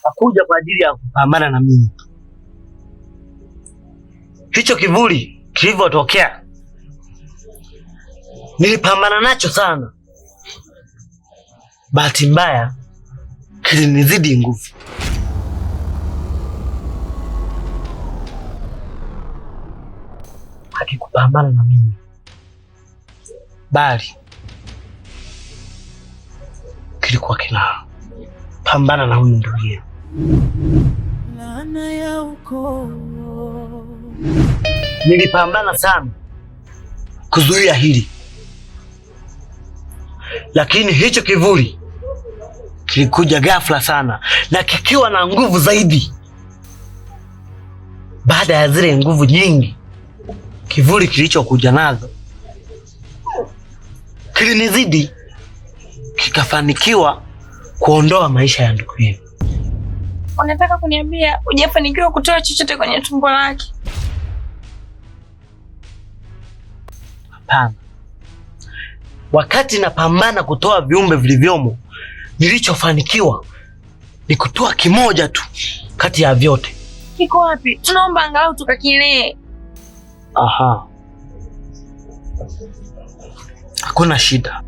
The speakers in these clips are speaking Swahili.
hakuja kwa ajili ya kupambana na mimi. Hicho kivuli kilivyotokea nilipambana nacho sana. Bahati mbaya kilinizidi nguvu. Hakikupambana na mimi, bali kilikuwa kinapambana na huyu ndugu. Laana ya ukoo. Nilipambana sana kuzuia hili, lakini hicho kivuli kilikuja ghafla sana na kikiwa na nguvu zaidi. Baada ya zile nguvu nyingi kivuli kilichokuja nazo kilinizidi, kikafanikiwa kuondoa maisha ya ndugu yenu. Unataka kuniambia hujafanikiwa kutoa chochote kwenye tumbo lake? Hapana. Wakati napambana kutoa viumbe vilivyomo, nilichofanikiwa ni kutoa kimoja tu kati ya vyote. Kiko wapi? Tunaomba angalau tukakilee. Aha. Hakuna shida.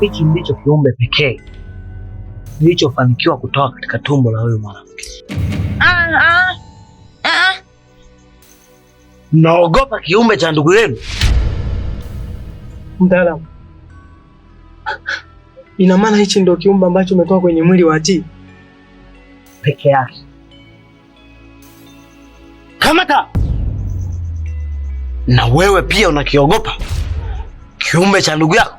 Hiki ndicho kiumbe pekee nilichofanikiwa kutoa katika tumbo la huyo mwanamke. Naogopa kiumbe cha ndugu yenu? Mtaalamu, ina maana hichi ndio kiumbe ambacho umetoka kwenye mwili wa T peke yake? Kamata! Na wewe pia unakiogopa kiumbe cha ndugu yako?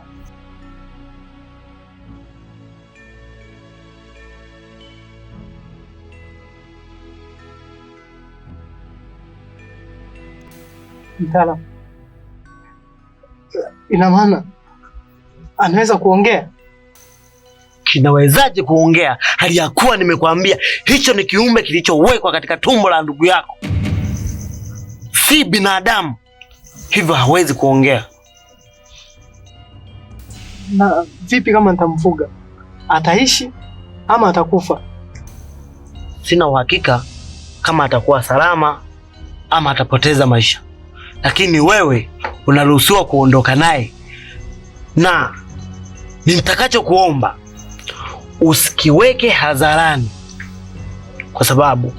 Mtaalamu, ina maana anaweza kuongea? Kinawezaje kuongea hali ya kuwa nimekwambia hicho ni kiumbe kilichowekwa katika tumbo la ndugu yako, si binadamu, hivyo hawezi kuongea. Na vipi kama nitamfuga, ataishi ama atakufa? Sina uhakika kama atakuwa salama ama atapoteza maisha, lakini wewe unaruhusiwa kuondoka naye, na nitakacho kuomba usikiweke hadharani, kwa sababu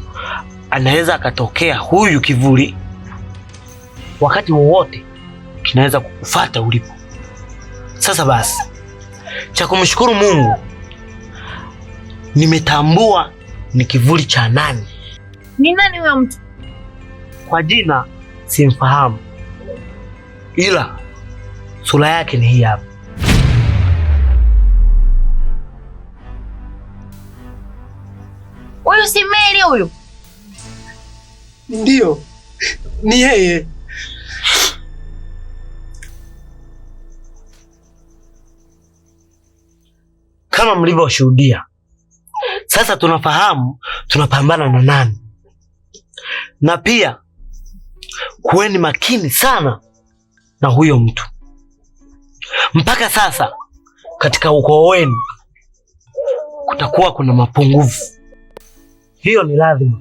anaweza akatokea huyu kivuli wakati wowote, kinaweza kukufuata ulipo. Sasa basi, cha kumshukuru Mungu, nimetambua ni kivuli cha nani. Ni nani huyo mtu? Kwa jina simfahamu, ila sura yake ni hii hapa. Huyu si Mary huyu? Ndiyo, ni yeye. Kama mlivyoshuhudia, sasa tunafahamu tunapambana na nani, na pia kuweni makini sana na huyo mtu. Mpaka sasa katika ukoo wenu kutakuwa kuna mapungufu. Hiyo ni lazima,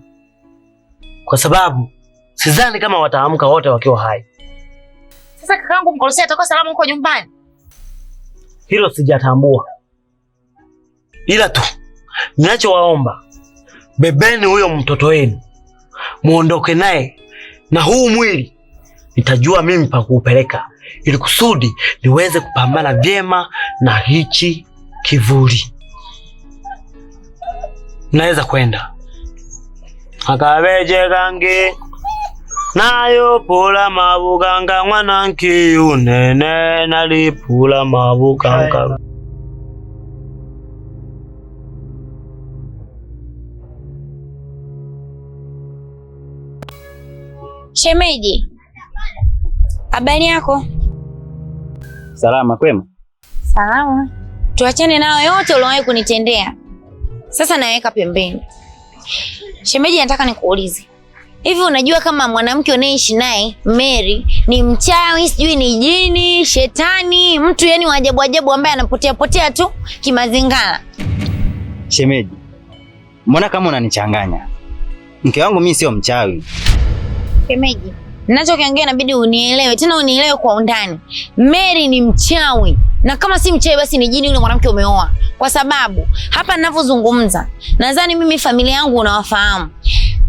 kwa sababu sidhani kama wataamka wote wakiwa hai. Sasa kakaangu Mkolosea atakuwa salama huko nyumbani? Hilo sijatambua, ila tu ninachowaomba, bebeni huyo mtoto wenu muondoke naye, na huu mwili nitajua mimi pa kuupeleka, ili kusudi niweze kupambana vyema na hichi kivuli. Naweza kwenda. Akabeje gange nayo pula mabuganga mwananki unene nalipula mabuganga. Shemeji, habari yako? Salama, kwema? Salama. Tuachane nao yote uliyowahi kunitendea. Sasa naweka pembeni. Shemeji, nataka nikuulize. Hivi unajua kama mwanamke unayeishi naye Mary ni mchawi, sijui ni jini, shetani, mtu yani wa ajabu ajabu ambaye anapotea potea tu kimazingara? Shemeji, mbona kama unanichanganya? Mke wangu mimi sio mchawi. Shemeji, ninachokiongea inabidi unielewe, tena unielewe kwa undani. Mary ni mchawi, na kama si mchawi basi ni jini yule mwanamke umeoa. Kwa sababu hapa ninavyozungumza, nadhani mimi familia yangu unawafahamu.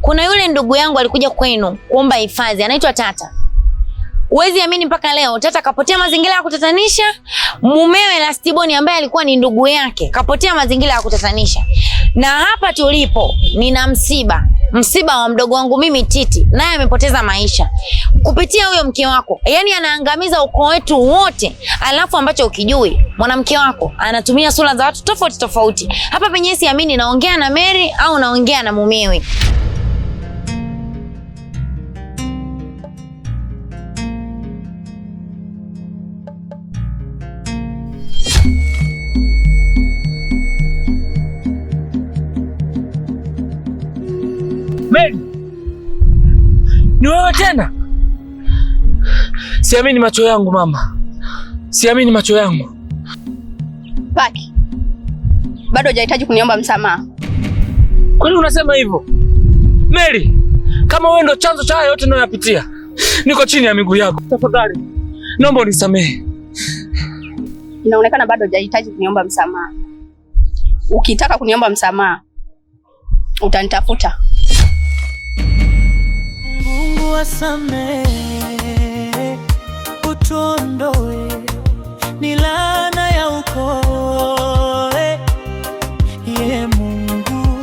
Kuna yule ndugu yangu alikuja kwenu kuomba hifadhi, anaitwa Tata. Uwezi amini mpaka leo Tata kapotea mazingira ya kutatanisha. Mumewe Lastiboni ambaye alikuwa ni ndugu yake kapotea mazingira ya kutatanisha. Na hapa tulipo nina msiba wa mdogo wangu mimi Titi, naye amepoteza maisha kupitia huyo mke wako. Yaani anaangamiza ukoo wetu wote. Alafu ambacho ukijui, mwanamke wako anatumia sura za watu tofauti tofauti. Hapa penye siamini naongea na Mary au naongea na mumewe. Mary, ni wewe tena? Siamini macho yangu mama, siamini macho yangu. Paki, bado hujahitaji kuniomba msamaha. Kwani unasema hivyo? Mary, kama wewe ndo chanzo cha haya yote ninayoyapitia, niko chini ya miguu yako. Tafadhali, naomba unisamehe. Inaonekana bado hujahitaji kuniomba msamaha. Ukitaka kuniomba msamaha, utanitafuta. Mungu wasamehe, utuondoe, ni laana ya ukoo, ye Mungu.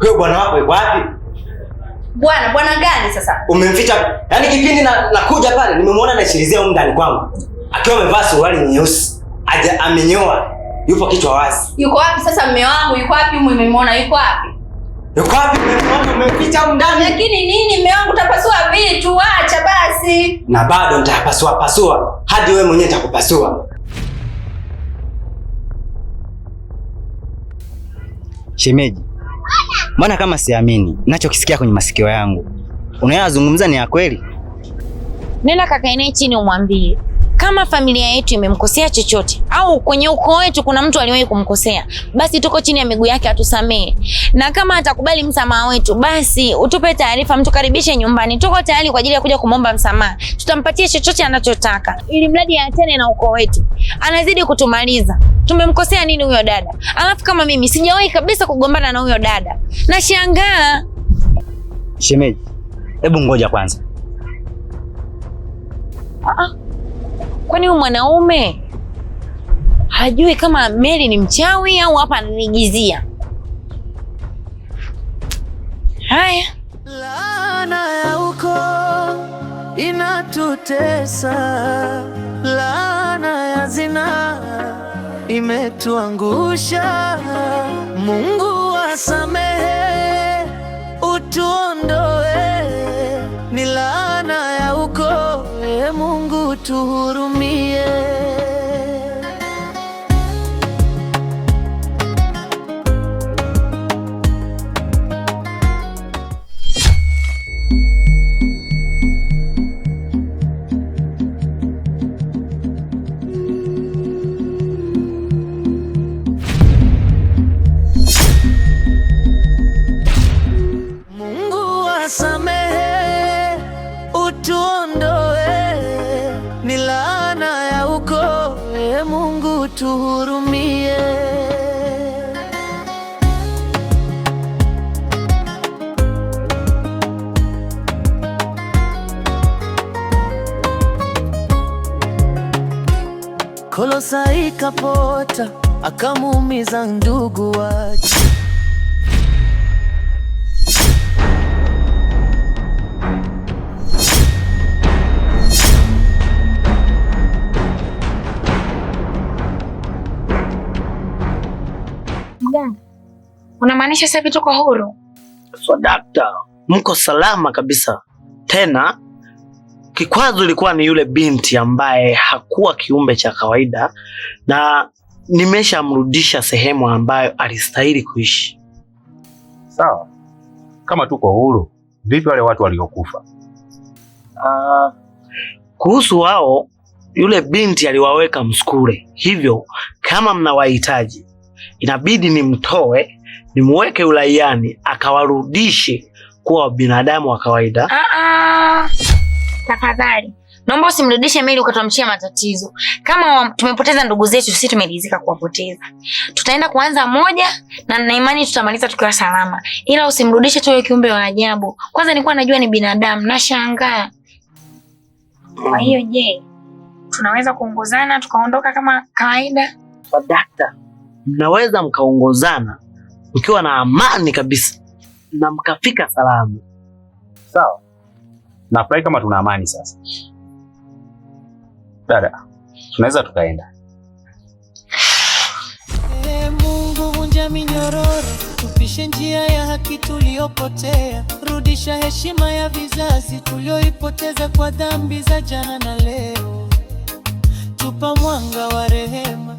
Wewe bwana wako yuko wapi? Bwana gani sasa? Umemficha. Yaani kipindi nakuja pale nimemwona anashilizia huko ndani kwangu. Akiwa amevaa suruali nyeusi. Aje amenyoa. Yupo kichwa wazi. Yuko wapi sasa mume wangu? Yuko wapi huyu umemwona? Yuko wapi? Yuko wapi umemwona? Umemficha huko ndani. Lakini nini mume wangu, utapasua vitu, acha basi. Na bado nitapasua hadi wewe mwenyewe nitakupasua. Shemeji, mbona kama siamini ninachokisikia kwenye masikio yangu? Unayozungumza ni ya kweli? Nenda kakae naye chini umwambie. Kama familia yetu imemkosea chochote au kwenye ukoo wetu kuna mtu aliwahi kumkosea, basi tuko chini ya miguu yake atusamee. Na kama atakubali msamaha wetu, basi utupe taarifa, mtukaribishe nyumbani. Tuko tayari kwa ajili ya kuja kumomba msamaha. Tutampatia chochote anachotaka ili mradi aachane na ukoo wetu. Anazidi kutumaliza. Tumemkosea nini huyo dada? Alafu kama mimi sijawahi kabisa kugombana na huyo dada. Nashangaa. Shemeji, hebu ngoja kwanza. Kwani huyu mwanaume hajui kama Mary ni mchawi au hapa ananigizia? Haya. Laana ya ukoo inatutesa, laana ya zina imetuangusha. Mungu wasamehe, utuondoe, ni laana ya ukoo, Mungu tuhurumie. Mungu wasamehe, utuondoe, ni laana ya ukoo, Mungu tuhurumie. Kolosai kapota, akamuumiza ndugu wake. Mganga, unamaanisha sasa hivi tuko huru? So dakta, mko salama kabisa. Tena kikwazo ilikuwa ni yule binti ambaye hakuwa kiumbe cha kawaida, na nimeshamrudisha sehemu ambayo alistahili kuishi. Sawa. Kama tuko huru, vipi wale watu waliokufa? Kuhusu wao, yule binti aliwaweka msukule. Hivyo kama mnawahitaji, inabidi nimtoe, nimweke ulaiani, akawarudishe kuwa binadamu wa kawaida. Tafadhali, naomba usimrudishe Mary ukatamshia matatizo. Kama tumepoteza ndugu zetu, sisi tumelizika kuwapoteza. Tutaenda kuanza moja na nina imani tutamaliza tukiwa salama. Ila usimrudishe tu yule kiumbe wa ajabu. Kwanza nilikuwa najua ni binadamu, nashangaa. Kwa hiyo je, tunaweza kuongozana tukaondoka kama kawaida? Dakta, mnaweza mkaongozana mkiwa na amani kabisa na mkafika salama. Sawa. Nafurahi kama tuna amani sasa. Dada, tunaweza tukaenda. Mungu vunja minyororo, tupishe njia ya haki tuliopotea, rudisha heshima ya vizazi tulioipoteza kwa dhambi za jana na leo, tupa mwanga wa rehema